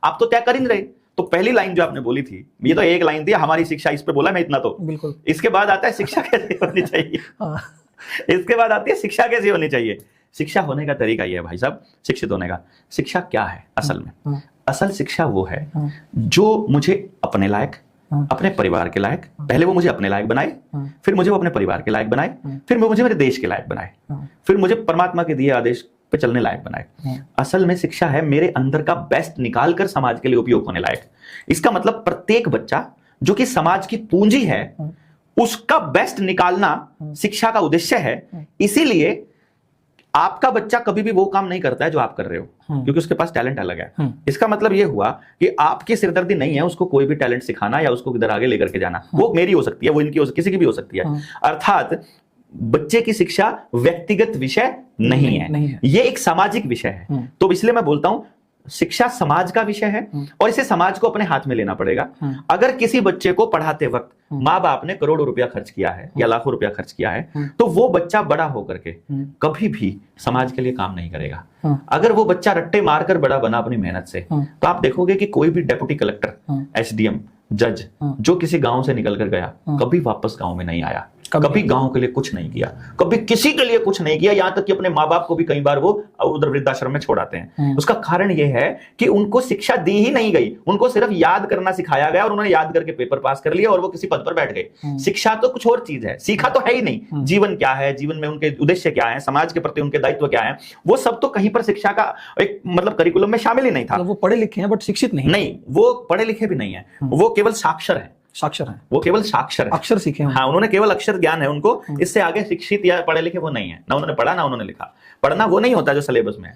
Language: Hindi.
आप तो तय कर ही नहीं रहे। तो पहली लाइन जो आपने बोली थी, ये तो एक लाइन थी, हमारी शिक्षा, इस पे बोला मैं इतना तो बिल्कुल। इसके बाद आता है शिक्षा कैसे होनी चाहिए। इसके बाद आती है शिक्षा कैसे होनी चाहिए। शिक्षा होने का तरीका ये है भाई साहब, शिक्षित होने का। शिक्षा क्या है असल में? असल शिक्षा वो है जो मुझे अपने लायक, अपने परिवार के लायक, पहले वो मुझे अपने लायक बनाए, फिर मुझे वो अपने परिवार के लायक बनाए, फिर वो मुझे मेरे देश के लायक बनाए, फिर मुझे परमात्मा के दिए आदेश पे चलने लायक बनाए। असल में शिक्षा है मेरे अंदर का बेस्ट निकाल कर समाज के लिए उपयोग होने लायक। इसका मतलब प्रत्येक बच्चा जो कि समाज की पूंजी है, उसका बेस्ट निकालना शिक्षा का उद्देश्य है। इसीलिए आपका बच्चा कभी भी वो काम नहीं करता है जो आप कर रहे हो, क्योंकि उसके पास टैलेंट अलग है। इसका मतलब ये हुआ कि आपकी सिरदर्दी नहीं है उसको कोई भी टैलेंट सिखाना या उसको किधर आगे लेकर के जाना। वो मेरी हो सकती है, वो इनकी हो सकती है, किसी की भी हो सकती है। अर्थात बच्चे की शिक्षा व्यक्तिगत विषय नहीं है, ये एक सामाजिक विषय है। तो इसलिए मैं बोलता हूं शिक्षा समाज का विषय है और इसे समाज को अपने हाथ में लेना पड़ेगा। अगर किसी बच्चे को पढ़ाते वक्त माँ बाप ने करोड़ों रुपया खर्च किया है या लाखों रुपया खर्च किया है, तो वो बच्चा बड़ा होकर के कभी भी समाज के लिए काम नहीं करेगा। अगर वो बच्चा रट्टे मारकर बड़ा बना अपनी मेहनत से, तो आप देखोगे कि कोई भी डेप्यूटी कलेक्टर, एसडीएम, जज जो किसी गांव से निकल कर गया, कभी वापस गांव में नहीं आया, कभी गांव के लिए कुछ नहीं किया, कभी किसी के लिए कुछ नहीं किया, यहां तक कि अपने माँ बाप को भी कई बार वो उधर वृद्धाश्रम में छोड़ाते हैं। उसका कारण ये है कि उनको शिक्षा दी ही नहीं गई, उनको सिर्फ याद करना सिखाया गया और उन्होंने याद करके पेपर पास कर लिया और वो किसी पद पर बैठ गए। शिक्षा तो कुछ और चीज है, सीखा तो है ही नहीं। जीवन क्या है, जीवन में उनके उद्देश्य क्या है, समाज के प्रति उनके दायित्व क्या है, वो सब तो कहीं पर शिक्षा का एक मतलब करिकुलम में शामिल ही नहीं था। वो पढ़े लिखे हैं बट शिक्षित नहीं, वो पढ़े लिखे भी नहीं है, वो केवल साक्षर है। वो केवल साक्षर है, अक्षर सीखे हैं। हाँ, उन्होंने केवल अक्षर ज्ञान है उनको, इससे आगे शिक्षित या पढ़े लिखे वो नहीं है। ना उन्होंने पढ़ा ना उन्होंने लिखा। पढ़ना वो नहीं होता जो सिलेबस में है,